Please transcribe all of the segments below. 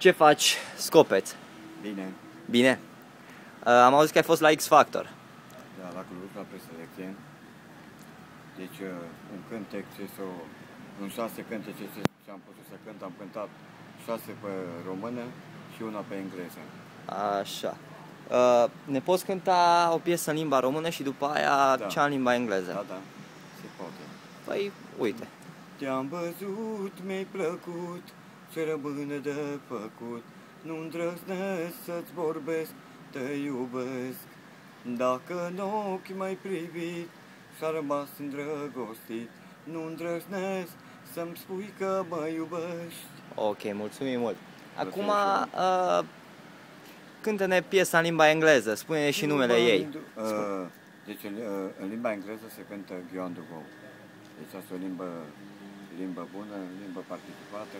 Ce faci, Scopeț? Bine. Bine? Am auzit că ai fost la X Factor. Da, la Cluj, la preselecție. Deci, un cântec în 6 cântece ce am putut să cânt, am cântat 6 pe română și una pe engleză. Așa. Ne poți cânta o piesă în limba română și după aia cea în limba engleză? Da, da, se poate. Păi, uite. Te-am văzut, mi-ai plăcut, ce rămâne de făcut. Nu îndrăznesc să-ți vorbesc, te iubesc. Dacă în ochi m-ai privit și-a rămas îndrăgostit, nu îndrăznesc să-mi spui că mă iubești. Ok, mulțumim mult. Acum, cântă-ne piesa în limba engleză, spune-ne și numele ei. Deci în limba engleză se cântă You Want To Go. Deci asta e o limbă bună, limbă participată.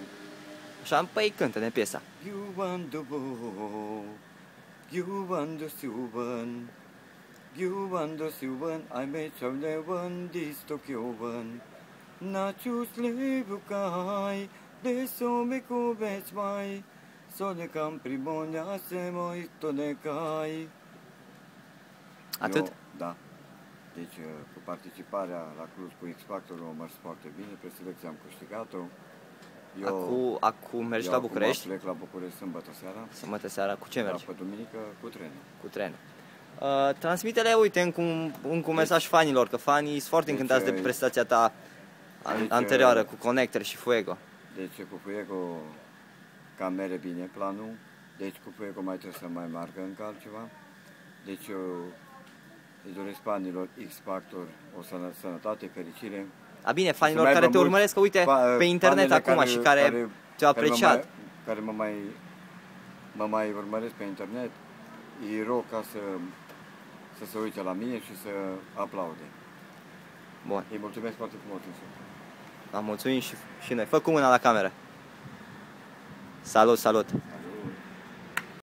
Așa, păi cântă-ne piesa. You want to go, you want to suban, you want to suban, I made some nevan this Tokyovan. Nacius levukai, de some coveți mai, sone cam primonia se moi tonecai. Atât? Da. Deci cu participarea la Cluj cu X Factor am mers foarte bine, preselecția am câștigat-o. Acum mergi la București? Plec la București sâmbătă seara. Sâmbătă seara, cu ce mergi? Pe duminică cu trenul. Cu trenul. Transmite-le, uite, încă un mesaj fanilor, că fanii sunt foarte încântați de prestația ta anterioară cu Connector și Fuego. Deci cu Fuego cam mere bine planul, deci cu Fuego mai trebuie să mai meargă încă altceva. Deci îi doresc fanilor X Factor o sănătate, fericire. Bine, fanilor care te urmăresc, uite, pe internet acum și care te-au apreciat. Care mă mai urmăresc pe internet, îi rog ca să se uite la mine și să aplaude. Bun. Îi mulțumesc foarte frumos. Mulțumim și noi. Fă cu mâna la cameră. Salut, salut!